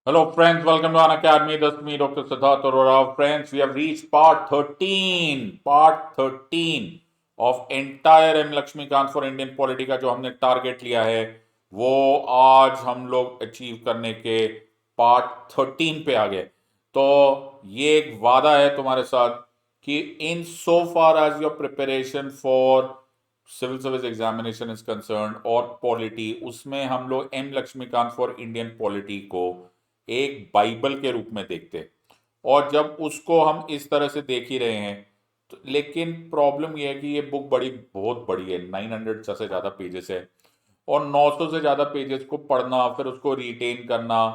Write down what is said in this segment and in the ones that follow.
Hello, friends. Welcome to An Academy. This is me, Dr. Siddharth Arora. Friends, we have reached part 13 of entire M. Lakshmikant for Indian Polity का जो हमने target लिया है वो आज हम लोग अचीव करने के पार्ट 13 पे आ गए। तो ये एक वादा है तुम्हारे साथ कि in so far as your preparation for civil service examination is concern और पॉलिटी, उसमें हम लोग M Laxmikanth for Indian polity को एक बाइबल के रूप में देखते हैं। और जब उसको हम इस तरह से देख ही रहे हैं तो, लेकिन प्रॉब्लम यह है कि ये बुक बहुत बड़ी है, 900 से ज़्यादा पेजेस है। और 900 से ज़्यादा पेजेस को पढ़ना, फिर उसको रिटेन करना,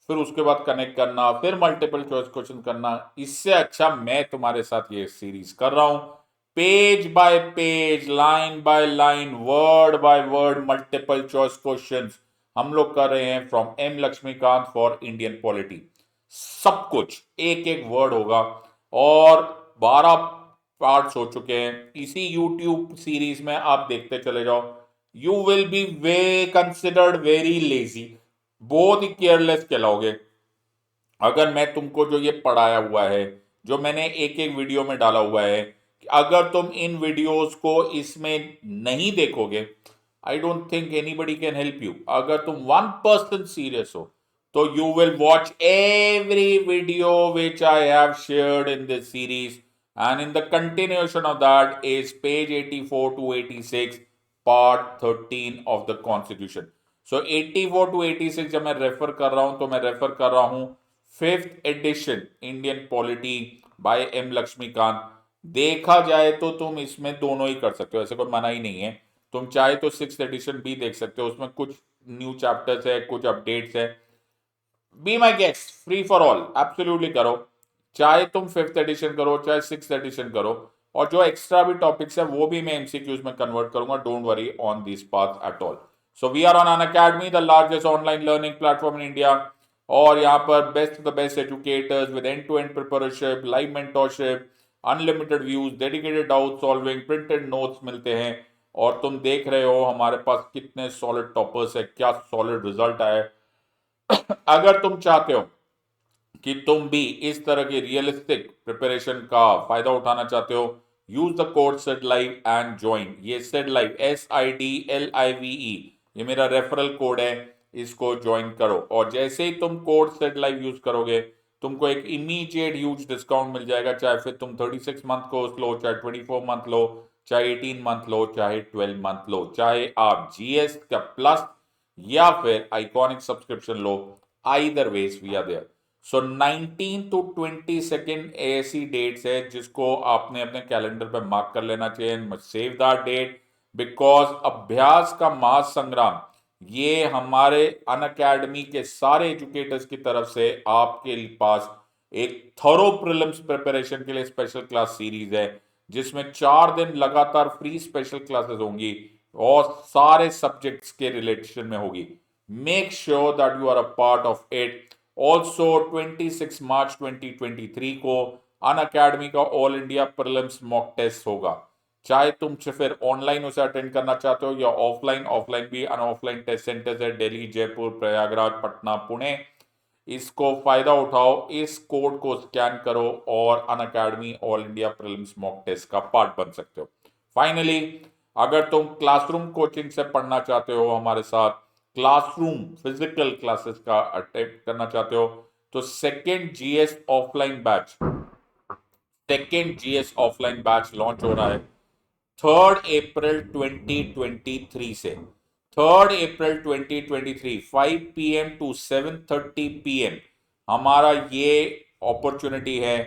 फिर उसके बाद कनेक्ट करना, फिर मल्टीपल चॉइस क्वेश्चन करना, इससे अच्छा मैं तुम्हारे साथ ये सीरीज कर रहा हूं। Page by page, line by line, word by word, multiple choice questions हम लोग कर रहे हैं from M Laxmikanth for Indian polity. सब कुछ एक एक वर्ड होगा और 12 पार्ट्स हो चुके हैं। इसी यूट्यूब सीरीज में आप देखते चले जाओ। You will be way considered very lazy, बहुत ही केयरलेस कहलाओगे अगर मैं तुमको जो ये पढ़ाया हुआ है, जो मैंने एक एक वीडियो में डाला हुआ है, कि अगर तुम इन वीडियोस को इसमें नहीं देखोगे, I don't think anybody can help you. अगर तुम 1% सीरियस हो तो you will watch every video which I have shared in this series, and in the continuation of that is page 84 to 86, part 13 of the constitution. So 84 to 86 जब मैं refer कर रहा हूं तो मैं रेफर कर रहा हूं fifth edition Indian polity by M Laxmikanth. देखा जाए तो तुम इसमें दोनों ही कर सकते हो, ऐसे कोई मना ही नहीं है। तुम चाहे तो सिक्स एडिशन भी देख सकते हो, उसमें कुछ न्यू चैप्टर्स है, कुछ अपडेट्स है। Be my guest, free for all, absolutely करो। चाहे तुम फिफ्थ एडिशन करो, चाहे सिक्स एडिशन करो, और जो एक्स्ट्रा भी टॉपिक्स है वो भी मैं एमसीक्यूज में कन्वर्ट करूंगा। Don't worry on this path at all. So we are on Unacademy, the largest online learning platform in India. और यहाँ पर best the best educators with end to end preparation, live mentorship, unlimited views, dedicated doubt solving, printed notes मिलते हैं। और तुम देख रहे हो हमारे पास कितने सॉलिड टॉपर्स है, क्या सॉलिड रिजल्ट आए। अगर तुम चाहते हो कि तुम भी इस तरह की रियलिस्टिक प्रिपरेशन का फायदा उठाना चाहते हो, use the code said live and join. ये सेड लाइव, SIDLIVE, ये मेरा रेफरल कोड है, इसको ज्वाइन करो। और जैसे ही तुम कोड सेड लाइव यूज करोगे तुमको एक इमीडिएट ह्यूज डिस्काउंट मिल जाएगा। चाहे फिर तुम 36 मंथ कोर्स लो, चाहे 24 मंथ लो, चाहे 18 मंथ लो, चाहे 12 मंथ लो, चाहे आप GS का प्लस या फिर आइकॉनिक सब्सक्रिप्शन लो, either ways we are there. So 19 to 22 ऐसी डेट्स है जिसको आपने अपने कैलेंडर पे मार्क कर लेना चाहिए। सेव दैट डेट, बिकॉज अभ्यास का महासंग्राम ये हमारे अन अकेडमी के सारे एजुकेटर्स की तरफ से आपके पास एक थोरो प्रीलिम्स प्रिपरेशन के लिए स्पेशल क्लास सीरीज है, जिसमें 4 दिन लगातार फ्री स्पेशल क्लासेस होंगी और सारे सब्जेक्ट्स के रिलेशन में होगी। Make sure that you are a part of it. Also 26 March 2023 को अन अकेडमी का all India prelims mock test होगा। चाहे तुम फिर ऑनलाइन उसे अटेंड करना चाहते हो या ऑफलाइन, ऑफलाइन भी अन ऑफलाइन टेस्ट सेंटर्स है दिल्ली, जयपुर, प्रयागराज, पटना, पुणे। इसको फायदा उठाओ, इस कोड को स्कैन करो और Unacademy all India prelims mock test का पार्ट बन सकते हो। फाइनली, अगर तुम क्लासरूम कोचिंग से पढ़ना चाहते हो, हमारे साथ क्लासरूम फिजिकल क्लासेस का अटेम्प्ट करना चाहते हो, तो second GS offline batch launch हो रहा है 3 अप्रैल 2023 से। 3 अप्रैल 2023, 5 PM to 7:30 PM हमारा ये अपॉर्चुनिटी है।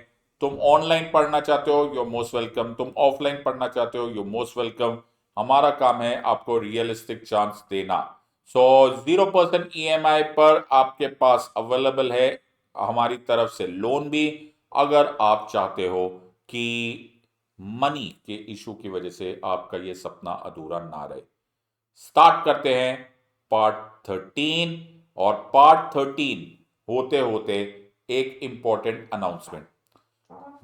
तुम ऑनलाइन पढ़ना चाहते हो, यू मोस्ट वेलकम। तुम ऑफलाइन पढ़ना चाहते हो, यू मोस्ट वेलकम। हमारा काम है आपको रियलिस्टिक चांस देना। सो 0% EMI पर आपके पास अवेलेबल है हमारी तरफ से लोन भी, अगर आप चाहते हो कि मनी के इशू की वजह से आपका ये सपना अधूरा ना रहे। स्टार्ट करते हैं पार्ट 13। और पार्ट 13 होते होते एक इंपॉर्टेंट अनाउंसमेंट।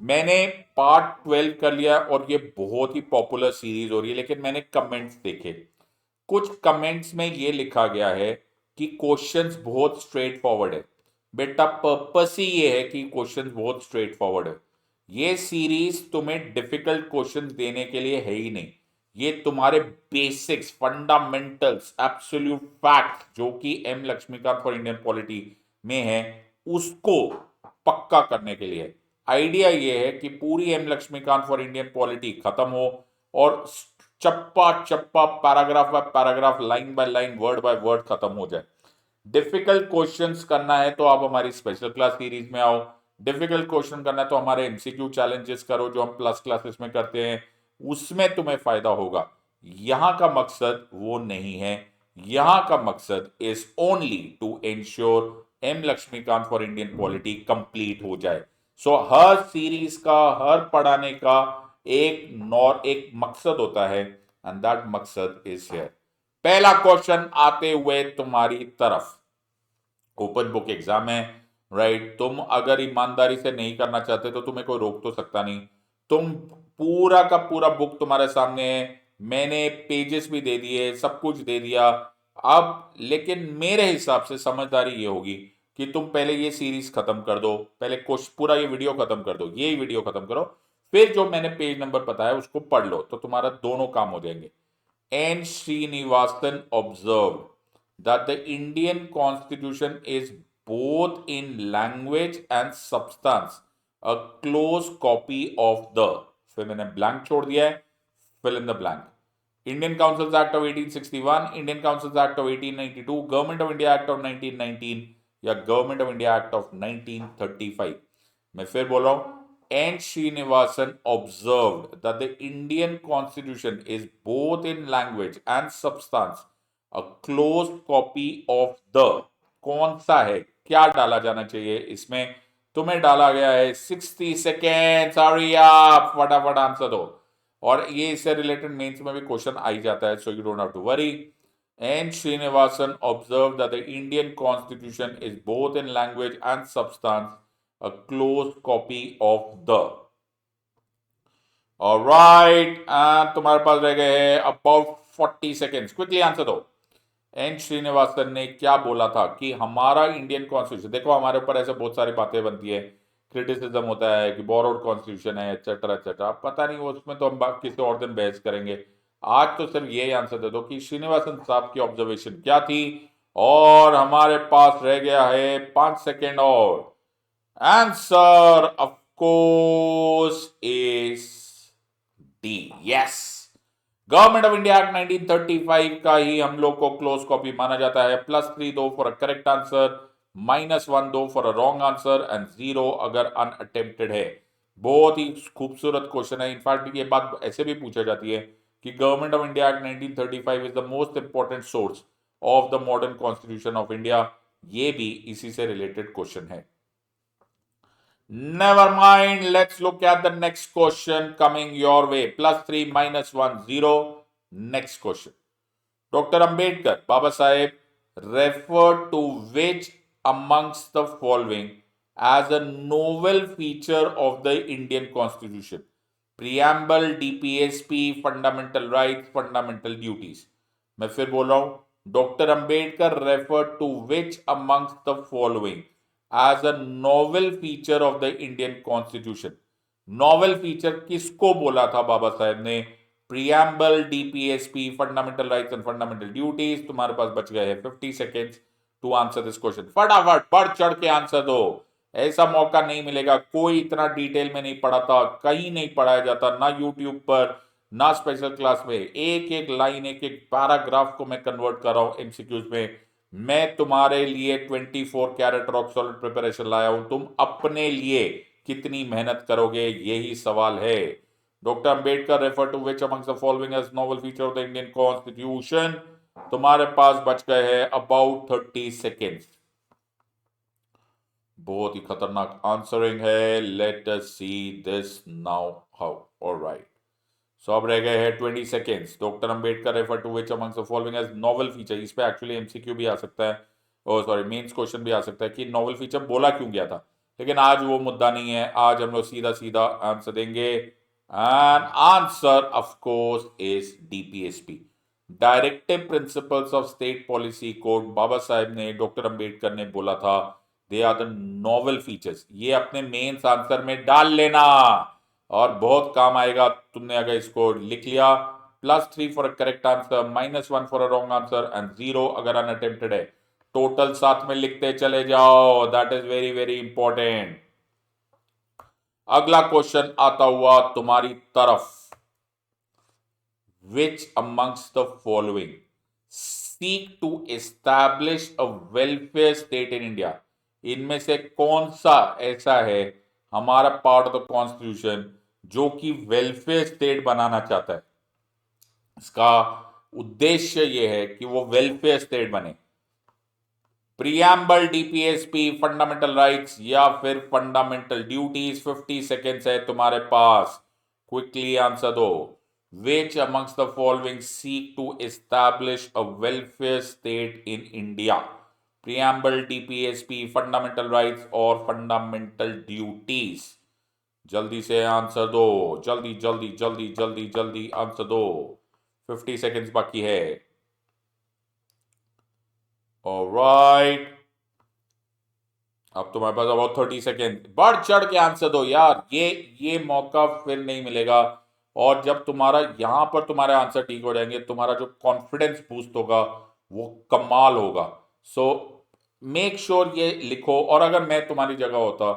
मैंने पार्ट 12 कर लिया और ये बहुत ही पॉपुलर सीरीज हो रही है, लेकिन मैंने कमेंट्स देखे। कुछ कमेंट्स में ये लिखा गया है कि क्वेश्चंस बहुत स्ट्रेट फॉरवर्ड है, बेटा पर्पस ही ये है कि क्वेश्चन बहुत स्ट्रेट फॉरवर्ड है। ये सीरीज तुम्हें डिफिकल्ट क्वेश्चन देने के लिए है ही नहीं, ये तुम्हारे बेसिक्स, फंडामेंटल्स, एब्सोल्यूट फैक्ट जो कि M Laxmikanth for Indian polity में है, उसको पक्का करने के लिए। आइडिया ये है कि पूरी M Laxmikanth for Indian polity खत्म हो और चप्पा चप्पा, paragraph by paragraph, line by line, word by word खत्म हो जाए। डिफिकल्ट क्वेश्चंस करना है तो आप हमारी स्पेशल क्लास सीरीज में आओ, डिफिकल्ट क्वेश्चन करना है तो हमारे एमसीक्यू चैलेंजेस करो जो हम प्लस क्लासेस में करते हैं, उसमें तुम्हें फायदा होगा। यहां का मकसद वो नहीं है, यहां का मकसद is only to ensure M Laxmikanth for Indian polity complete हो जाए। सो हर सीरीज का, हर पढ़ाने का एक मकसद होता है, एंड दैट मकसद इज हियर। पहला क्वेश्चन आते हुए तुम्हारी तरफ, ओपन बुक एग्जाम है, राइट? तुम अगर ईमानदारी से नहीं करना चाहते तो तुम्हें कोई रोक तो सकता नहीं। तुम पूरा का पूरा बुक तुम्हारे सामने है, मैंने पेजेस भी दे दिए, सब कुछ दे दिया। अब लेकिन मेरे हिसाब से समझदारी ये होगी कि तुम पहले ये सीरीज खत्म कर दो, पहले पूरा ये वीडियो खत्म कर दो, ये वीडियो खत्म करो, फिर जो मैंने पेज नंबर बताया उसको पढ़ लो, तो तुम्हारा दोनों काम हो जाएंगे। N. Srinivasan observed that the Indian constitution is both in language and substance a close copy of the, फिर मैंने ब्लैंक छोड़ दिया है, fill in the blank. Indian Councils Act of 1861, Indian Councils Act of 1892, Government of India Act of 1919 या Government of India Act of 1935। मैं फिर बोल रहा हूं, N. Srinivasan observed that the Indian Constitution is both in language and substance a close copy of the, कौन सा है, क्या डाला जाना चाहिए इसमें? तुम्हें डाला गया है 60 सेकेंड, हरी अप, फटाफट आंसर दो। और ये इससे रिलेटेड मेंस में भी क्वेश्चन आ ही जाता है, so you don't have to worry. N. Srinivasan observed that the Indian Constitution is both in language and substance a close copy of the। Alright, तुम्हारे पास रह गए हैं अबाउट 40 सेकेंड्स, क्विकली आंसर दो। एन श्रीनिवासन ने क्या बोला था कि हमारा इंडियन कॉन्स्टिट्यूशन, देखो हमारे ऊपर ऐसे बहुत सारी बातें बनती है, क्रिटिसिज्म होता है कि बोरोड कॉन्स्टिट्यूशन है, एक्सेट्रा एक्सेट्रा, पता नहीं वो, उसमें तो हम किसी और दिन बहस करेंगे। आज तो सिर्फ ये आंसर दे दो कि श्रीनिवासन साहब की ऑब्जर्वेशन क्या थी। और हमारे पास रह गया है 5 सेकेंड और। Answer of course is D, yes. Government of India act 1935 का ही हम लोग को क्लोज कॉपी माना जाता है। +3 दो फॉर अ करेक्ट आंसर, -1 दो for a wrong answer, and 0 अगर अनअटेम्प्टेड है। बहुत ही खूबसूरत क्वेश्चन है। इनफैक्ट ये बात ऐसे भी पूछा जाती है कि government of India act 1935 is the most important source of the modern constitution of India. ये भी इसी से रिलेटेड क्वेश्चन है। Never mind. Let's look at the next question coming your way. +3 -1 0. Next question. Dr. Ambedkar, Baba Saheb, referred to which amongst the following as a novel feature of the Indian Constitution? Preamble, DPSP, fundamental rights, fundamental duties. मैं फिर बोल रहा हूं, doctor Ambedkar referred to which amongst the following as a novel feature of the Indian Constitution? Novel feature किसको बोला था बाबा साहेब ने? Preamble, DPSP, fundamental rights and fundamental duties. तुम्हारे पास बच गए हैं 50 seconds to answer this question. फटाफट बढ़ चढ़ के आंसर दो, ऐसा मौका नहीं मिलेगा। कोई इतना डिटेल में नहीं पढ़ाता, कहीं नहीं पढ़ाया जाता, ना यूट्यूब पर ना स्पेशल क्लास में। एक एक लाइन, एक एक पैराग्राफ को मैं कन्वर्ट कर रहा हूं एमसीक्यूज में। मैं तुम्हारे लिए 24 कैरेट रॉक सॉलिड प्रिपरेशन लाया हूं, तुम अपने लिए कितनी मेहनत करोगे, यही सवाल है। Doctor Ambedkar refer to which amongst the following as novel feature of the Indian constitution? तुम्हारे पास बच गए हैं अबाउट 30 सेकेंड्स। बहुत ही खतरनाक आंसरिंग है। Let us see this now how. Alright, so अब रह गए हैं 20 seconds. Doctor Ambedkar refer to which amongst the following as novel feature. इस पे एक्चुअली एमसीक्यू भी आ सकता है, और सॉरी मेंस क्वेश्चन भी आ सकता है कि नोवेल फीचर बोला क्यों गया था, लेकिन आज वो मुद्दा नहीं है। आज हम लोग सीधा सीधा आंसर देंगे, and answer of course is DPSP, directive principles of state policy code. Baba Saheb ने, डॉक्टर अंबेडकर ने बोला था they are the novel features. ये अपने मेंस आंसर में डाल लेना और बहुत काम आएगा। तुमने अगर इसको लिख लिया, +3 for a correct answer, -1 for a wrong answer and 0 अगर अनअटेम्प्टेड है। टोटल साथ में लिखते चले जाओ, that is very very important. अगला क्वेश्चन आता हुआ तुम्हारी तरफ। Which amongst the following seek to establish a welfare state in India? इनमें से कौन सा ऐसा है हमारा पार्ट ऑफ द कॉन्स्टिट्यूशन जो कि वेलफेयर स्टेट बनाना चाहता है? इसका उद्देश्य यह है कि वो वेलफेयर स्टेट बने। प्रियम्बल, डीपीएसपी, फंडामेंटल राइट्स या फिर फंडामेंटल ड्यूटीज। 50 सेकेंड्स है तुम्हारे पास, क्विकली आंसर दो। Which amongst the following seek to establish a welfare state in India? Preamble, DPSP, fundamental rights और fundamental duties। जल्दी से आंसर दो, जल्दी जल्दी जल्दी जल्दी जल्दी आंसर दो। 50 सेकेंड्स बाकी है। ऑलराइट, अब तुम्हारे पास अबाउट 30 सेकेंड। बढ़ चढ़ के आंसर दो यार, ये मौका फिर नहीं मिलेगा। और जब तुम्हारा यहां पर तुम्हारे आंसर ठीक हो जाएंगे, तुम्हारा जो कॉन्फिडेंस बूस्ट होगा वो कमाल होगा। सो मेक श्योर ये लिखो। और अगर मैं तुम्हारी जगह होता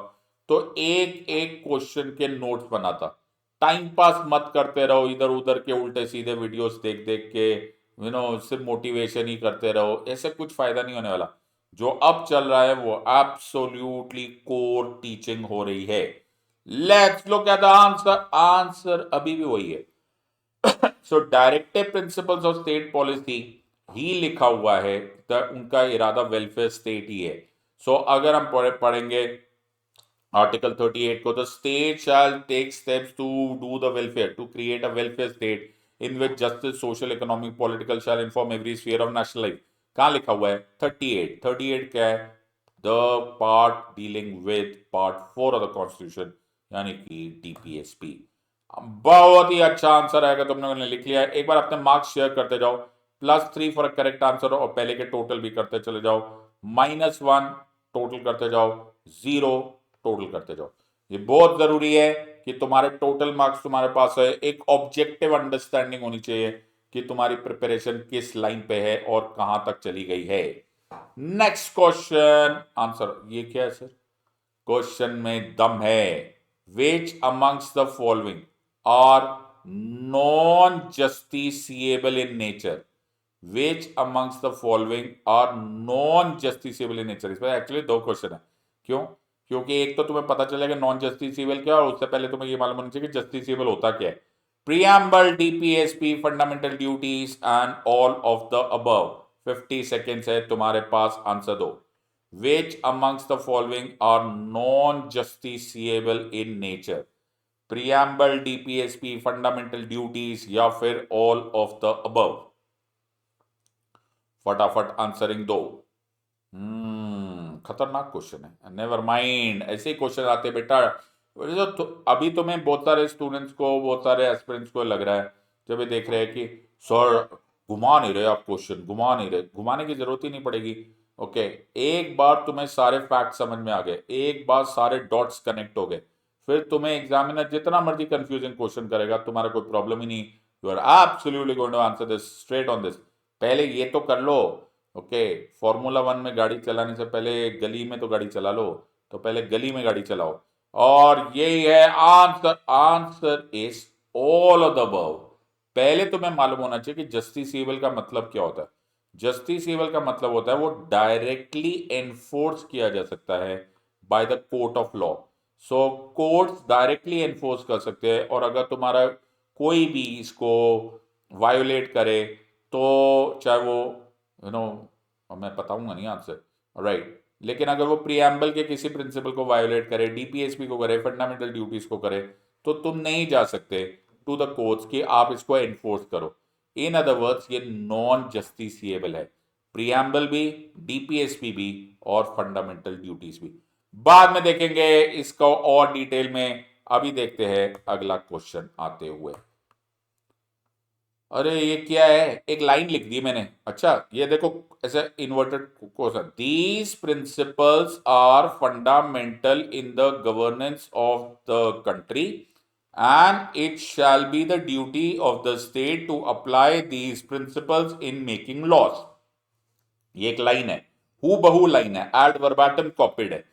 तो एक एक क्वेश्चन के नोट्स बनाता। टाइम पास मत करते रहो इधर उधर के उल्टे सीधे वीडियोस देख देख के, सिर्फ मोटिवेशन ही करते रहो, ऐसे कुछ फायदा नहीं होने वाला। जो अब चल रहा है वो एब्सोल्युटली कोर टीचिंग हो रही है। Let's look at the answer. Answer अभी भी वही है। So directive principles of state policy ही लिखा हुआ है, तो उनका इरादा वेलफेयर स्टेट ही है। सो अगर हम पढ़ेंगे आर्टिकल 38 को, the state shall take steps to do the welfare, to create a welfare state in which justice, social, economic, political shall inform every sphere of national life. कहां लिखा हुआ है? 38 क्या है? The part dealing with part 4 of the constitution, यानी कि DPSP. बहुत ही अच्छा आंसर आएगा, तुमने लिख लिया है। एक बार अपने मार्क्स शेयर करते जाओ। +3 फॉर करेक्ट आंसर और पहले के टोटल भी करते चले जाओ। -1 टोटल करते जाओ, 0 टोटल करते जाओ। ये बहुत जरूरी है कि तुम्हारे टोटल मार्क्स तुम्हारे पास है। एक ऑब्जेक्टिव अंडरस्टैंडिंग होनी चाहिए कि तुम्हारी प्रिपरेशन किस लाइन पे है और कहां तक चली गई है। नेक्स्ट क्वेश्चन आंसर, ये क्या है सर? क्वेश्चन में दम है। Which amongst the following are non-justiciable in nature? Which amongst the following are non-justiciable in nature? इसमें एक्चुअली दो क्वेश्चन है। क्यों? क्योंकि एक तो तुम्हें पता चलेगा नॉन जस्टिसेबल क्या, और उससे पहले तुम्हें ये मालूम होना चाहिए कि जस्टिसेबल होता क्या है। Preamble, DPSP, fundamental duties and all of the above. 50 seconds है तुम्हारे पास, आंसर दो। Which amongst the following are non-justiciable in nature? Preamble, DPSP, fundamental duties या फिर all of the above? फटाफट आंसरिंग दो। खतरनाक क्वेश्चन है। नेवर माइंड, ऐसे क्वेश्चन आते बेटा। तो अभी तुम्हें बहुत सारे स्टूडेंट्स को, बहुत सारे एस्पिरेंट्स को लग रहा है जब ये देख रहे हैं कि सर घुमा नहीं रहे आप क्वेश्चन, घुमा नहीं रहे। घुमाने की जरूरत ही नहीं पड़ेगी। ओके, एक बार तुम्हें सारे फैक्ट समझ में आ गए, एक बार सारे डॉट्स कनेक्ट हो गए, फिर तुम्हें एग्जामिनर जितना मर्जी कंफ्यूजिंग क्वेश्चन करेगा, तुम्हारा कोई प्रॉब्लम ही नहीं। You are absolutely going to answer this straight on this. पहले ये तो कर लो। ओके, फॉर्मूला 1 में गाड़ी चलाने से पहले गली में तो गाड़ी चला लो, तो पहले गली में गाड़ी चलाओ। और यही है answer. Answer is all of the above. पहले तुम्हें मालूम होना चाहिए कि जस्टिसेबल का मतलब क्या होता है। जस्टिसेबल का मतलब होता है वो डायरेक्टली एनफोर्स किया जा सकता है bye the court of law. So courts directly enforce कर सकते हैं, और अगर तुम्हारा कोई भी इसको वायोलेट करे तो चाहे वो मैं बताऊंगा नहीं आंसर, राइट। लेकिन अगर वो प्रियम्बल के किसी प्रिंसिपल को वायोलेट करे, डीपीएसपी को करे, फंडामेंटल ड्यूटीज को करे, तो तुम नहीं जा सकते टू द कोर्ट्स कि आप इसको एनफोर्स करो। इन अदर वर्ड्स ये नॉन जस्टिसिएबल है। प्रियम्बल भी, डीपीएसपी भी और फंडामेंटल ड्यूटीज भी। बाद में देखेंगे इसको और डिटेल में। अभी देखते हैं अगला क्वेश्चन आते हुए। अरे ये क्या है, एक लाइन लिख दी मैंने। अच्छा ये देखो, ऐसे inverted question, these principles are fundamental in the governance of the country and it shall be the duty of the state to apply these principles in making laws. ये एक लाइन है, हु बहु लाइन है, एड वर्बाटम कॉपीड है।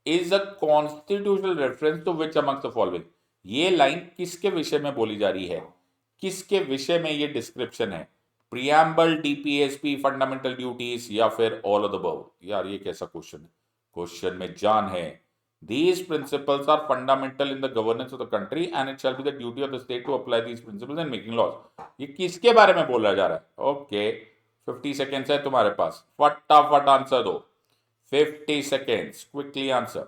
Is a constitutional reference to which among the following. ये line किसके विषय में बोली जा रही है, किसके विषय में ये डिस्क्रिप्शन है? प्रियम्बल, डीपीएसपी, फंडामेंटल ड्यूटीज, या फिर ऑल ऑफ द अबव? यार ये कैसा क्वेश्चन है, क्वेश्चन में जान है। These principles are fundamental in the governance of the country and it shall be the duty of the state to apply these principles in making laws। ये किसके बारे में बोला जा रहा है? ओके 50 सेकेंड्स है तुम्हारे पास, फटाफट आंसर दो। 50 सेकेंड्स, क्विकली आंसर।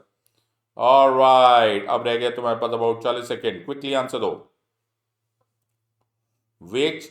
ऑलराइट, अब रह गया तुम्हारे पास अबाउट 40 सेकेंड, क्विकली आंसर दो। विच,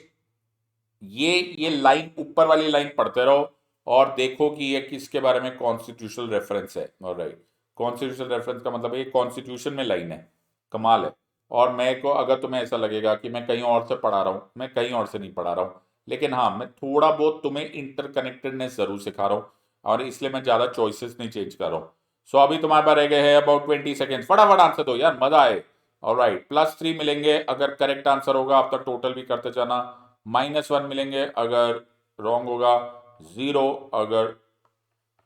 ये लाइन, ऊपर वाली लाइन पढ़ते रहो और देखो कि ये किसके बारे में कॉन्स्टिट्यूशनल रेफरेंस है। ऑलराइट, कॉन्स्टिट्यूशनल रेफरेंस का मतलब ये कॉन्स्टिट्यूशन में लाइन है, कमाल है। और मैं को अगर तुम्हें ऐसा लगेगा कि मैं कहीं और से पढ़ा रहा हूं, मैं कहीं और से नहीं पढ़ा रहा हूं, लेकिन हाँ मैं थोड़ा बहुत तुम्हें इंटरकनेक्टेडनेस जरूर सिखा रहा हूं और इसलिए मैं ज्यादा चॉइसेस नहीं चेंज कर रहा हूं। सो अभी तुम्हारे पास रह गए हैं अबाउट 20 सेकेंड, फटाफट आंसर दो यार, मजा आए। ऑलराइट, +3 मिलेंगे अगर करेक्ट आंसर होगा, आप तक टोटल भी करते जाना। -1 मिलेंगे अगर रॉन्ग होगा, 0 अगर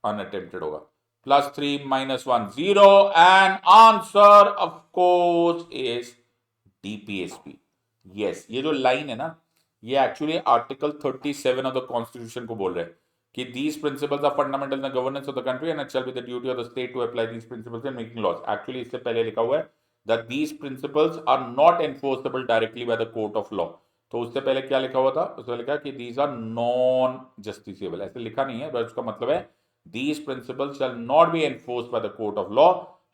अनअटेम्प्टेड होगा। +3 -1 0 and answer of course is DPSP. Yes, ये जो लाइन है ना, ये actually article 37 of the constitution को बोल रहे हैं कि these principles are fundamental in the governance of the country and it shall be the duty of the state to apply these principles in making laws. Actually इससे पहले लिखा हुआ है that these principles are not enforceable directly by the court of law. तो उससे पहले क्या लिखा हुआ था, उसमें लिखा कि दीज आर नॉन जस्टिसेबल, ऐसे लिखा नहीं है, बस उसका मतलब है these principles shall not be enforced by the court of law.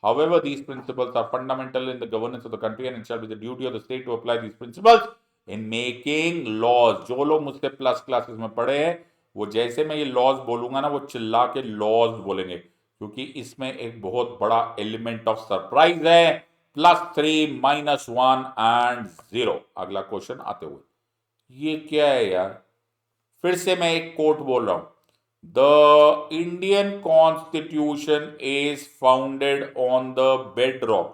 However, these principles are fundamental in the governance of the country and it shall be the duty of the state to apply these principles in making laws। जो लोग मुझसे plus classes में पढ़े हैं वो जैसे मैं ये लॉज बोलूंगा ना, वो चिल्ला के लॉज बोलेंगे, क्योंकि इसमें एक बहुत बड़ा एलिमेंट ऑफ सरप्राइज है। +3 -1 एंड 0। अगला क्वेश्चन आते हुए, ये क्या है यार, फिर से मैं एक कोट बोल रहा हूं, The Indian Constitution is founded on the bedrock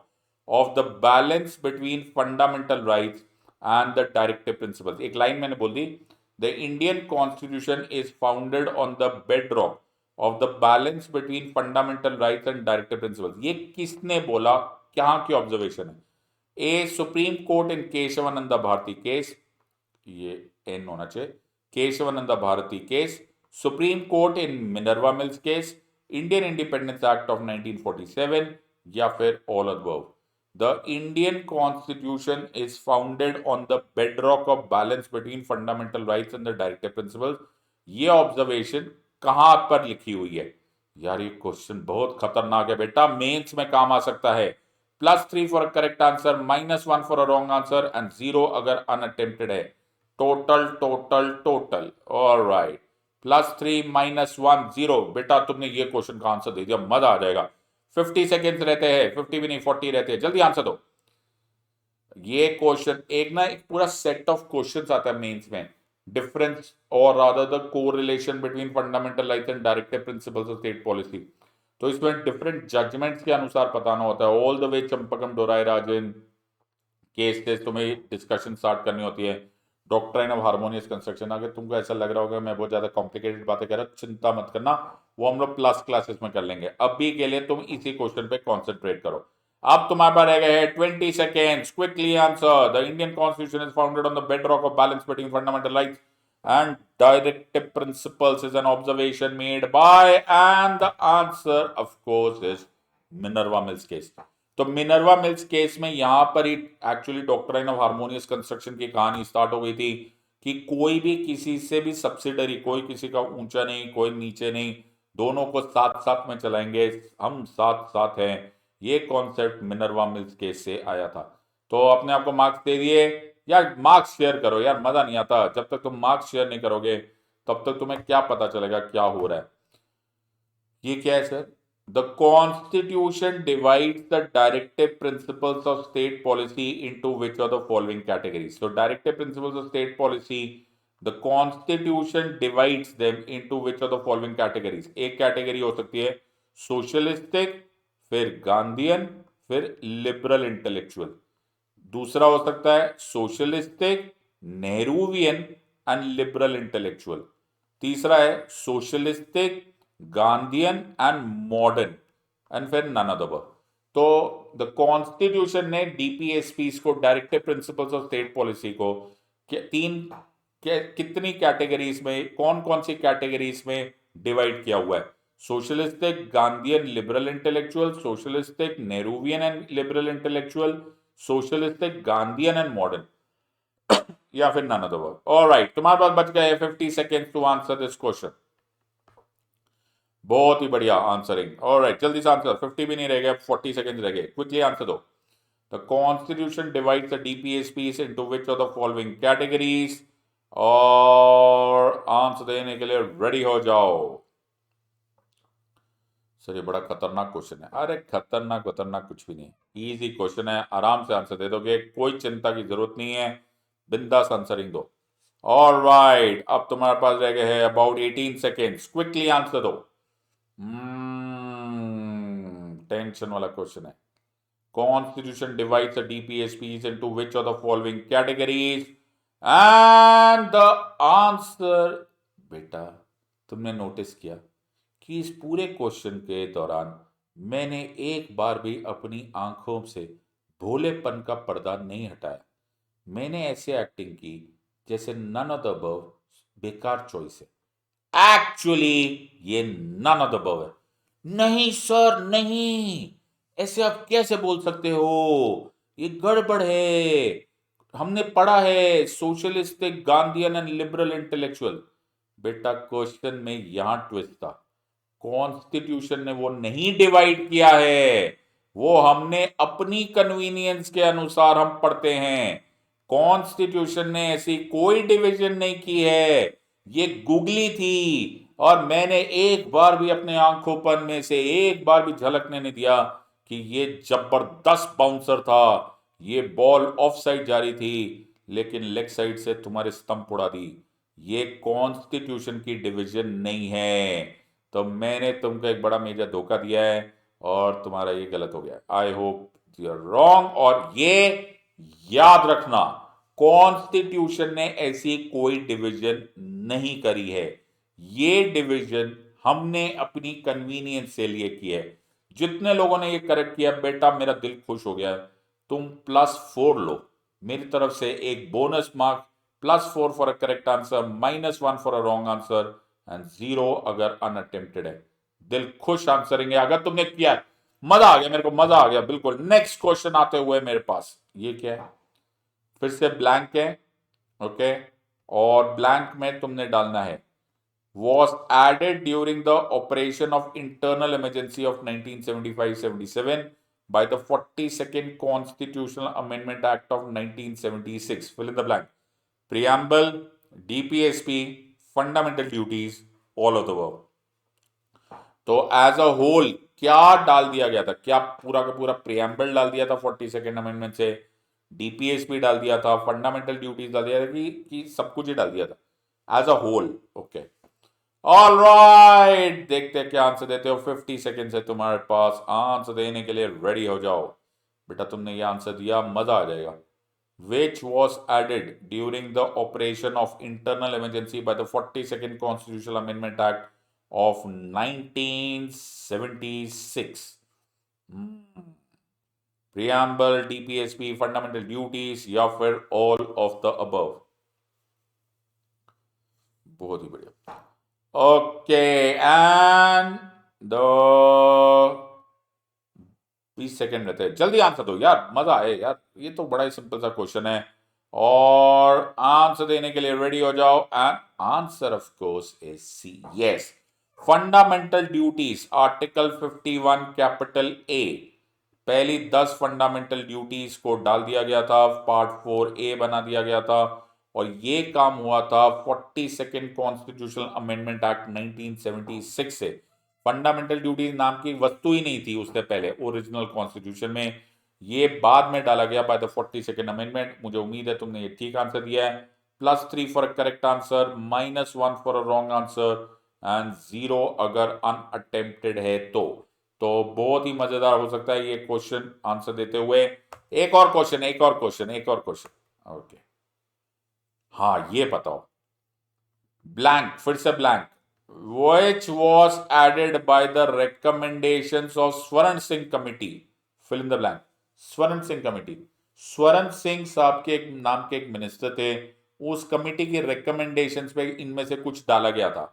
of the balance between fundamental rights and the directive principles। एक लाइन मैंने बोल दी, The Indian Constitution is founded on the bedrock of the balance between fundamental rights and directive principles। ये किसने बोला, क्या की observation है? A supreme court in Keshavananda Bharati case, ये एन होना चाहिए, Keshavananda Bharati case, supreme court in Minerva Mills case, Indian independence act of 1947, या फिर all above. The Indian constitution is founded on the bedrock of balance between fundamental rights and the directive principles. ये observation कहां पर लिखी हुई है? यार ये क्वेश्चन बहुत खतरनाक है बेटा, मेंस में काम आ सकता है। +3 for a correct answer, -1 for a wrong answer and 0 अगर अनअटेम्प्टेड है। Total total total, alright, +3 -1 0। बेटा तुमने ये क्वेश्चन का आंसर दे दिया, मजा आ जाएगा। 50 सेकेंड्स रहते हैं, 50 भी नहीं 40 रहते हैं, जल्दी आंसर दो। ये क्वेश्चन एक ना, एक पूरा सेट ऑफ क्वेश्चंस आता है मेंस में, डिफरेंस और rather the correlation between fundamental rights and directive principles of state policy. तो इसमें डिफरेंट जजमेंट्स के अनुसार बताना होता है, all the way Champakam Dorai Rajan case तुम्हें डिस्कशन स्टार्ट करनी होती है। डॉक्ट्राइन ऑफ हार्मोनियस कंस्ट्रक्शन, अगर तुमको ऐसा लग रहा होगा मैं बहुत ज्यादा कॉम्प्लिकेटेड बातें कर रहा हूं, चिंता मत करना, वो हम लोग प्लस क्लासेस में कर लेंगे। अभी के लिए तुम इसी क्वेश्चन पे कॉन्सेंट्रेट करो। अब तुम्हारे पास रह गए हैं 20 seconds, quickly answer. The Indian constitution is founded on the bedrock of balance between fundamental rights and directive principles is an observation made by, and the answer of course is Minerva Mills case। तो Minerva Mills case में यहां पर ही actually doctrine of harmonious construction की कहानी start हो गई थी कि कोई भी किसी से भी सब्सिडरी, कोई किसी का ऊंचा नहीं कोई नीचे नहीं, दोनों को साथ साथ में चलाएंगे, हम साथ साथ हैं। ये कॉन्सेप्ट मिनर्वा मिल्स केस से आया था। तो अपने आप को मार्क्स दे दिए यार, मार्क्स शेयर करो यार, मजा नहीं आता जब तक तुम मार्क्स शेयर नहीं करोगे, तब तक तुम्हें क्या पता चलेगा क्या हो रहा है। ये क्या है sir? The Constitution divides the directive principles of state policy into which of the following categories? So, directive principles of state policy, the Constitution divides them into which of the following categories? एक category हो सकती है socialistic, फिर Gandhian, फिर liberal intellectual. दूसरा हो सकता है socialistic, Nehruvian and liberal intellectual. तीसरा है socialistic, Gandhian and modern, and फिर नन ऑफ द अबव। तो द कॉन्स्टिट्यूशन ने डीपीएसपी को, directive principles of state policy को, कितनी कैटेगरीज में, कौन कौन सी कैटेगरीज में डिवाइड किया हुआ है? Socialistic, Gandhian, liberal intellectual, socialistic, Nehruvian and liberal intellectual, socialistic, Gandhian and modern, या फिर none of the above. Alright, तुम्हारे पास बच गए 50 seconds to answer this question. बहुत ही बढ़िया आंसरिंग। ऑलराइट, जल्दी से आंसर, 50 भी नहीं रह गए, 40 सेकेंड्स रह गए, क्विकली आंसर दो। The constitution divides the DPSPs into which of the following categories? और आंसर देने के लिए रेडी हो जाओ। सर ये बड़ा खतरनाक क्वेश्चन है। अरे खतरनाक कुछ भी नहीं, इजी क्वेश्चन है, आराम से आंसर दे दोगे, कोई चिंता की जरूरत नहीं है, बिंदास आंसरिंग दो। ऑलराइट, अब तुम्हारे पास रह गए हैं अबाउट 18 सेकेंड्स, क्विकली आंसर दो। टेंशन वाला क्वेश्चन है। Constitution divides the DPSPs into which of the following categories? And the answer, बेटा तुमने नोटिस किया कि इस पूरे क्वेश्चन के दौरान मैंने एक बार भी अपनी आंखों से भोलेपन का पर्दा नहीं हटाया। मैंने ऐसे एक्टिंग की जैसे नन ऑफ द अबव बेकार चॉइस है। एक्चुअली ये नन ऑफ द अबव है। नहीं सर नहीं, ऐसे आप कैसे बोल सकते हो, ये गड़बड़ है। हमने पढ़ा है socialistic, Gandhian and liberal intellectual. बेटा क्वेश्चन में यहां ट्विस्ट था, कॉन्स्टिट्यूशन ने वो नहीं डिवाइड किया है, वो हमने अपनी कन्वीनियंस के अनुसार हम पढ़ते हैं। कॉन्स्टिट्यूशन ने ऐसी कोई डिवीजन नहीं की है, ये गुगली थी, और मैंने एक बार भी अपने आंखोंपन में से एक बार भी झलकने नहीं दिया कि ये जबरदस्त बाउंसर था, ये बॉल ऑफ साइड जा रही थी, लेकिन लेग साइड से तुम्हारे स्टंप उड़ा दी। ये कॉन्स्टिट्यूशन की डिवीजन नहीं है। तो मैंने तुमको एक बड़ा मेजर धोखा दिया है और तुम्हारा ये गलत हो गया। I hope you are wrong. और ये याद रखना, कॉन्स्टिट्यूशन ने ऐसी कोई डिवीजन नहीं करी है, ये डिवीजन हमने अपनी कन्वीनियंस से लिए की है। जितने लोगों ने ये करेक्ट किया बेटा, मेरा दिल खुश हो गया। तुम +4 लो, मेरी तरफ से एक bonus mark, +4 for a correct answer, -1 for a wrong answer, and 0 अगर अनअटेम्प्टेड है। दिल खुश आंसरिंग है अगर तुमने किया है। मजा आ गया, मेरे को मजा आ गया बिल्कुल। नेक्स्ट क्वेश्चन आते हुए मेरे पास, ये क्या है? फिर से ब्लैंक है, ओके, और ब्लैंक में तुमने डालना है was added during the operation of internal emergency of 1975-77 by the 42nd Constitutional Amendment Act of 1976. Fill in the blank. Preamble, DPSP, fundamental duties, all of the above. तो as a whole क्या डाल दिया गया था? क्या पूरा का पूरा प्रियम्बल डाल दिया था 42nd अमेंडमेंट से, डीपीएसपी डाल दिया था, फंडामेंटल ड्यूटीज डाल दिया था, कि सब कुछ ही डाल दिया था as a whole? Okay, all right, देखते हैं क्या आंसर देते हो। 50 सेकेंड है तुम्हारे पास, आंसर देने के लिए रेडी हो जाओ। बेटा तुमने ये आंसर दिया, मजा आ जाएगा। Which was added during the operation of internal emergency by the 42nd Constitutional Amendment Act of 1976? Preamble, DPSP, fundamental duties, या फिर all of the above? बहुत ही बढ़िया। ओके, एंड द 20 सेकेंड रहते हैं, जल्दी आंसर दो यार, मजा आए यार, ये तो बड़ा ही सिंपल सा क्वेश्चन है। और आंसर देने के लिए रेडी हो जाओ, and answer of course is C, yes. Fundamental duties, article 51 capital A, पहली 10 फंडामेंटल ड्यूटीज को डाल दिया गया था, पार्ट 4A बना दिया गया था, और ये काम हुआ था 42nd कॉन्स्टिट्यूशनल अमेंडमेंट एक्ट 1976 से। फंडामेंटल ड्यूटीज नाम की वस्तु ही नहीं थी उससे पहले ओरिजिनल कॉन्स्टिट्यूशन में, ये बाद में डाला गया बाय द 42nd अमेंडमेंट। मुझे उम्मीद है तुमने ये ठीक आंसर दिया है। +3 for a correct answer, -1 for a wrong answer and 0 अगर अनअटेम्प्टेड है तो बहुत ही मजेदार हो सकता है ये क्वेश्चन आंसर देते हुए। एक और क्वेश्चन। ओके, हाँ ये बताओ, ब्लैंक, फिर से blank, which was added by the recommendations of स्वर्ण Singh committee, fill in the blank, स्वर्ण सिंह कमिटी। स्वर्ण सिंह साहब के एक नाम के एक मिनिस्टर थे, उस कमिटी की रिकमेंडेशंस पे इनमें से कुछ डाला गया था,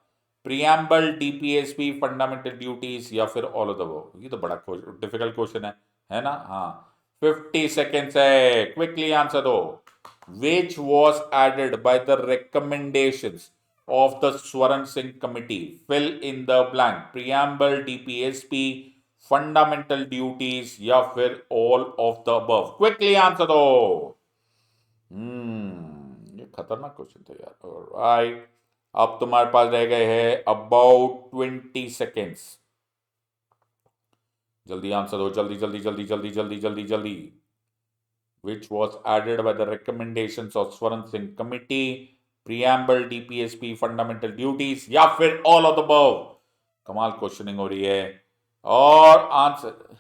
प्रियम्बल, डीपीएसपी, फंडामेंटल ड्यूटीज या फिर ऑल ऑफ द अबव। ये तो बड़ा डिफिकल्ट क्वेश्चन है ना। हाँ, 50 सेकेंड्स है, क्विकली आंसर दो। which was added by the recommendations of the Swaran Singh Committee, fill in the blank, preamble, DPSP, fundamental duties या फिर all of the above। Quickly answer दो। ये खतरनाक क्वेश्चन था यार। ऑलराइट, अब तुम्हारे पास रह गए हैं अबाउट 20 सेकेंड्स। जल्दी आंसर दो, जल्दी जल्दी जल्दी जल्दी जल्दी जल्दी जल्दी। which was added by the recommendations of स्वर्ण Singh committee, preamble, DPSP, fundamental duties या फिर all of the above। कमाल क्वेश्चनिंग हो रही है। और आंसर,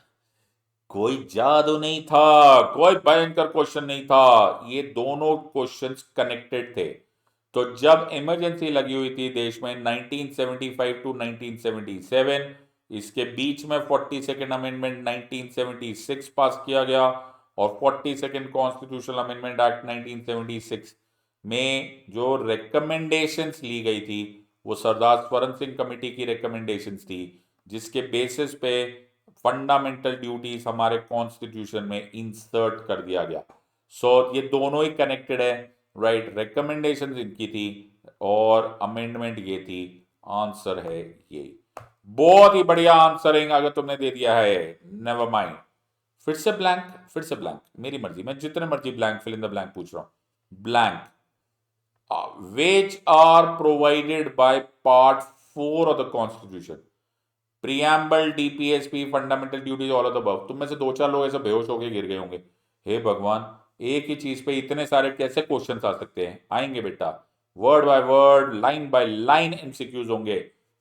कोई जादू नहीं था, कोई भयंकर क्वेश्चन नहीं था, ये दोनों क्वेश्चंस कनेक्टेड थे। तो जब इमरजेंसी लगी हुई थी देश में 1975 टू 1977, इसके बीच में 42nd अमेंडमेंट 1976 पास किया गया और 42nd कॉन्स्टिट्यूशनल अमेंडमेंट एक्ट 1976 में जो रिकमेंडेशंस ली गई थी वो सरदार स्वर्ण सिंह कमेटी की रिकमेंडेशंस थी, जिसके बेसिस पे फंडामेंटल ड्यूटीज हमारे कॉन्स्टिट्यूशन में इंसर्ट कर दिया गया। सो ये दोनों ही कनेक्टेड है, राइट। रिकमेंडेशंस इनकी थी और अमेंडमेंट ये थी। आंसर है ये। बहुत ही बढ़िया आंसरिंग अगर तुमने दे दिया है, नेवर माइंड। फिर से ब्लैंक, फिर से ब्लैंक, मेरी मर्जी, मैं जितने मर्जी blank, fill in the blank पूछ रहा हूं। Blank, which are provided by part 4 of the constitution, preamble, DPSP, fundamental duties, all of the above. तुम में से 2-4 लोग ऐसे बेहोश होके गिर गए होंगे। हे भगवान, एक ही चीज पे इतने सारे कैसे क्वेश्चंस आ सकते हैं? आएंगे बेटा, word by word, line by line MCQs होंगे।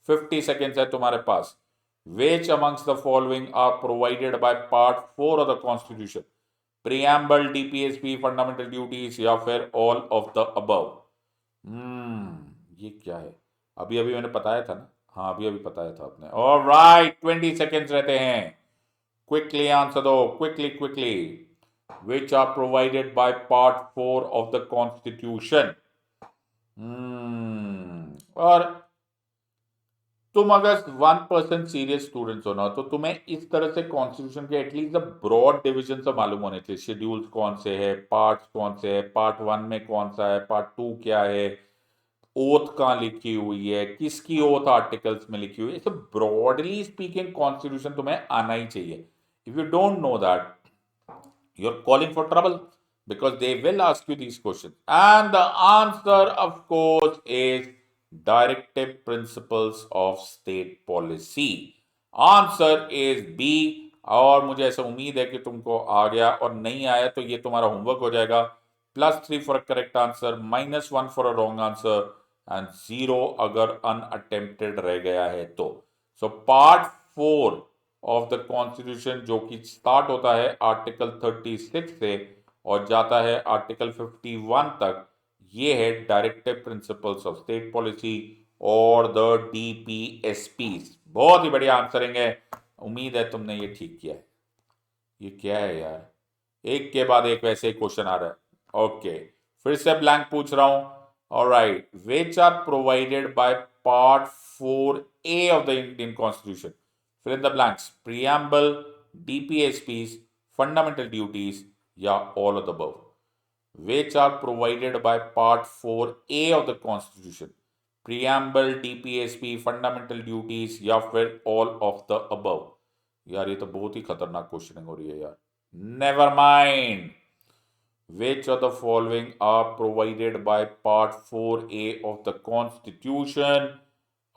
50 सेकेंड्स है तुम्हारे पास। Which amongst the following are provided by part 4 of the constitution, preamble, DPSP, fundamental duties या फिर all of the above। ये क्या है? अभी अभी मैंने बताया था ना। हाँ, अभी अभी बताया था आपने। ऑलराइट, 20 सेकेंड्स रहते हैं, क्विकली आंसर दो, quickly quickly. Which are provided by part 4 of the constitution. और तुम अगर 1% सीरियस स्टूडेंट्स हो ना, तो तुम्हें इस तरह से कॉन्स्टिट्यूशन के एटलीस्ट ब्रॉड डिविजन से मालूम होने चाहिए। शेड्यूल्स कौन से है, पार्ट्स कौन से है, पार्ट 1 में कौन सा है, पार्ट 2 क्या है, ओथ कहाँ लिखी हुई है, किसकी ओथ आर्टिकल्स में लिखी हुई है। सब ब्रॉडली स्पीकिंग कॉन्स्टिट्यूशन तुम्हें आना ही चाहिए। If you don't know that, you are calling for trouble, because they will ask you these questions, and the answer of course is directive principles of state policy। Answer is B। और मुझे ऐसा उम्मीद है कि तुमको आ गया, और नहीं आया तो ये तुम्हारा होमवर्क हो जाएगा। +3 for a correct answer, -1 for a wrong answer and 0 अगर अनअटेम्प्टेड रह गया है तो। So part 4 of the constitution, जो कि स्टार्ट होता है आर्टिकल 36 से और जाता है आर्टिकल 51 तक, ये है directive principles of state policy और द डीपीएसपी। बहुत ही बढ़िया आंसरिंग है, उम्मीद है तुमने ये ठीक किया है। ये क्या है यार, एक के बाद एक वैसे ही क्वेश्चन आ रहा है। ओके, फिर से ब्लैंक पूछ रहा हूं। Alright, which are provided by part 4A of the Indian constitution, fill in the blanks, preamble, DPSPs, fundamental duties या all of the above। which are provided by part 4A of the constitution, preamble, DPSP, fundamental duties या फिर all of the above। यार ये तो बहुत ही खतरनाक questioning हो रही है यार। Never mind, which of the following are provided by part 4A of the constitution,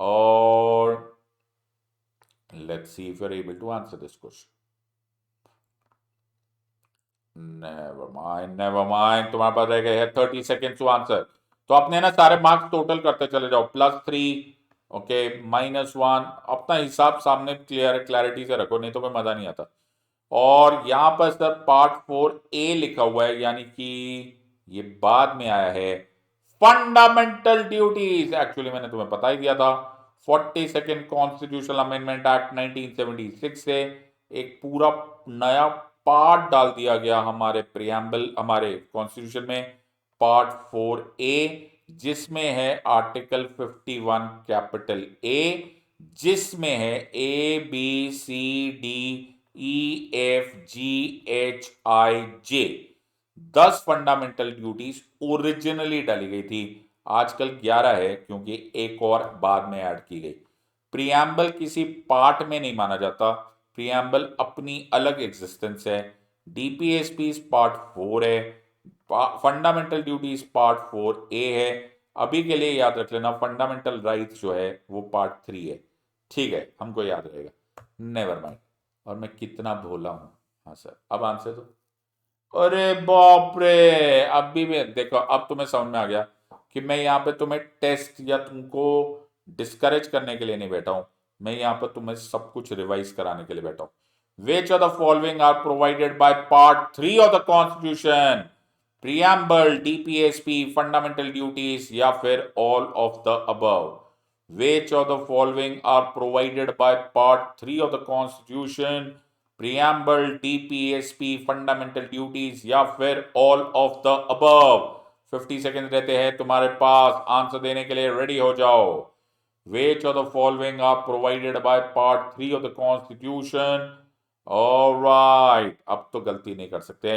और Let's see if you're able to answer this question. Never mind, तुम्हारे पास रह गए हैं 30 सेकेंड टू आंसर। तो अपने ना सारे मार्क्स टोटल करते चले जाओ, +3, ओके, -1, अपना हिसाब सामने क्लैरिटी से रखो, नहीं तो कोई मजा नहीं आता। और यहां पर सर पार्ट 4A लिखा हुआ है, यानी कि ये बाद में आया है। फंडामेंटल ड्यूटीज एक्चुअली मैंने तुम्हें बता ही दिया था, 42nd कॉन्स्टिट्यूशनल अमेंडमेंट एक्ट 1976 से एक पूरा नया पार्ट डाल दिया गया हमारे प्रियम्बल, हमारे कॉन्स्टिट्यूशन में, पार्ट 4A, जिसमें है आर्टिकल 51 कैपिटल A, जिसमें है ABCDEFGHIJ 10 फंडामेंटल ड्यूटीज ओरिजिनली डाली गई थी, आजकल 11 है क्योंकि एक और बाद में ऐड की गई। प्रियम्बल किसी पार्ट में नहीं माना जाता, प्रियम्बल अपनी अलग एग्जिस्टेंस है। डीपीएसपी पार्ट 4 है, फंडामेंटल ड्यूटीज पार्ट 4A है। अभी के लिए याद रख लेना, फंडामेंटल राइट्स जो है वो पार्ट 3 है, ठीक है, हमको याद रहेगा, नेवर माइंड। और मैं कितना भोला हूं। हाँ सर, अब आंसर दो। अरे बाप रे, अभी भी देखो, अब तुम्हें समझ में आ गया कि मैं यहाँ पे तुम्हें टेस्ट या तुमको डिस्करेज करने के लिए नहीं बैठा हूं, मैं यहाँ पर तुम्हें सब कुछ रिवाइज कराने के लिए बैठा हूं। Which of the following are provided by part 3 of the constitution? Preamble, DPSP, fundamental duties, या फिर all of the above? Which of the following are provided by Part 3 of the Constitution? Preamble, DPSP, Fundamental Duties, या फिर all of the above? 50 second रहते हैं तुम्हारे पास, answer देने के लिए रेडी हो जाओ। Which of the following are provided by Part 3 of the Constitution? Alright, अब तो गलती नहीं कर सकते,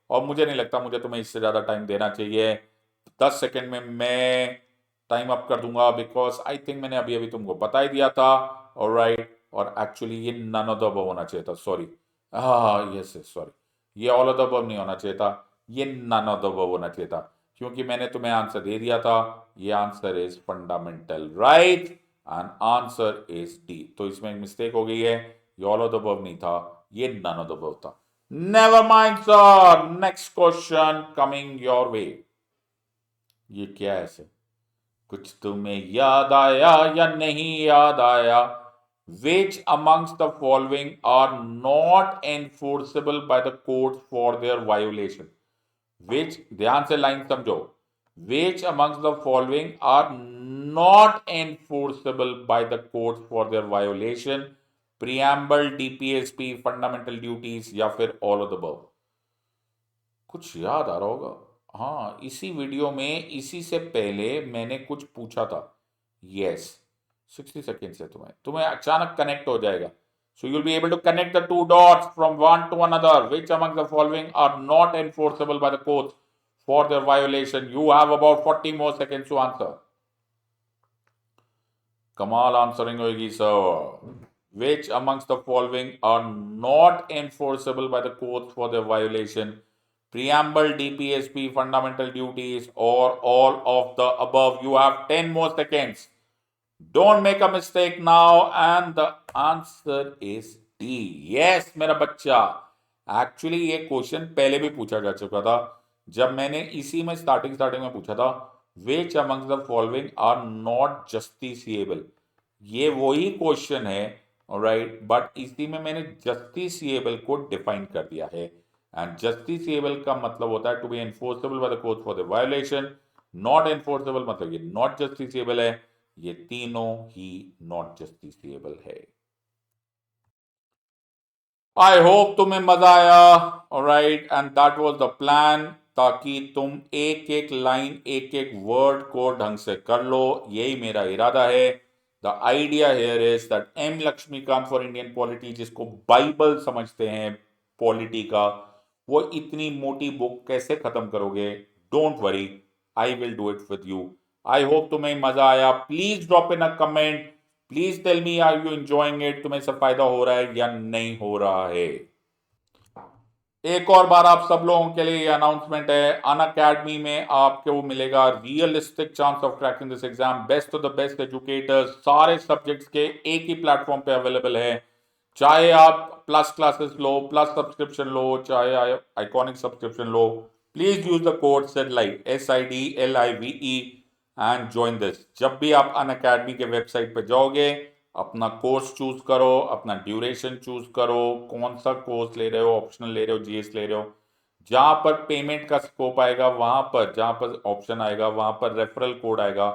और मुझे नहीं लगता मुझे तुम्हें इससे ज्यादा टाइम देना चाहिए। 10 सेकेंड में मैं टाइम अप कर दूंगा, बिकॉज आई थिंक मैंने अभी अभी तुमको बता ही दिया था। ऑलराइट, और एक्चुअली ये नन ऑफ द अबव होना चाहिए था, सॉरी, हाँ यस सॉरी, ये ऑल ऑफ द अबव नहीं होना चाहिए था, ये नन ऑफ द अबव होना चाहिए था, क्योंकि मैंने तुम्हें आंसर दे दिया था। ये answer is fundamental right and answer is D. तो इसमें एक मिस्टेक हो गई है, ये ऑल ऑफ द अबव नहीं था, ये नन ऑफ द अबव था। Never mind sir, next question coming your way. ये क्या है सर? कुछ तुम्हें याद आया या नहीं याद आया? Which amongst the following are not enforceable by the courts for their violation? Which, ध्यान से लाइन समझो, which amongst the following are not enforceable by the courts for their violation? Preamble, DPSP, fundamental duties, या फिर all of the above? कुछ याद आ रहा होगा। हाँ, इसी वीडियो में इसी से पहले मैंने कुछ पूछा था। यस, 60 सेकेंड से तुम्हें अचानक कनेक्ट हो जाएगा। सो you'll be able to connect the two dots from one to another. Which among the following are not enforceable by the courts for their violation? You have about 40 more seconds to answer. कमाल answering होगी sir. Which amongst the following are not enforceable by the courts for their violation? Preamble, DPSP, fundamental duties, or all of the above? You have 10 more seconds. Don't make a mistake now, and the answer is D. Yes, मेरा बच्चा। Actually ये question पहले भी पूछा जा चुका था, जब मैंने इसी में स्टार्टिंग में पूछा था, which amongst the following are not justiciable? ये वही क्वेश्चन है, ऑलराइट, बट इसी में मैंने जस्टिसिएबल को डिफाइन कर दिया है। एंड जस्टिसिएबल का मतलब होता है to be enforceable by the court for the violation. Not enforceable मतलब ये नॉट जस्टिसिएबल है। ये तीनों ही नॉट जस्टिसिएबल है। आई होप तुम्हें मजा आया, alright, and that was the plan, ताकि तुम एक एक लाइन, एक एक वर्ड को ढंग से कर लो, यही मेरा इरादा है। The idea here is that M Laxmikanth for Indian polity, जिसको बाइबल समझते हैं पॉलिटी का, वो इतनी मोटी बुक कैसे खत्म करोगे? Don't worry, I will do it with you. I hope तुम्हें मजा आया। Please drop in a comment, please tell me are you enjoying it, तुम्हें सब फायदा हो रहा है या नहीं हो रहा है। एक और बार आप सब लोगों के लिए अनाउंसमेंट है, अनअकैडमी में आपको मिलेगा realistic chance of cracking this exam. Best of the best educators सारे सब्जेक्ट्स के एक ही प्लेटफॉर्म पे अवेलेबल है। चाहे आप प्लस क्लासेस लो, प्लस सब्सक्रिप्शन लो, चाहे iconic subscription low, please use the code SIDLIVE SIDLIVE and join this. जब भी आप अन अकेडमी के वेबसाइट पे जाओगे, अपना कोर्स चूज करो, अपना ड्यूरेशन चूज करो, कौन सा कोर्स ले रहे हो, ऑप्शनल ले रहे हो, जीएस ले रहे हो, जहां पर पेमेंट का स्कोप आएगा वहां पर, जहां पर ऑप्शन आएगा वहां पर रेफरल कोड आएगा,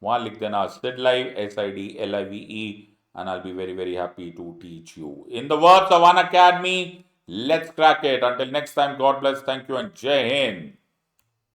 वहां लिख देना SIDLIVE SIDLIVE and I'll be very, very happy to teach you. In the words of An Academy, let's crack it. Until next time, God bless, thank you, and Jai Hind.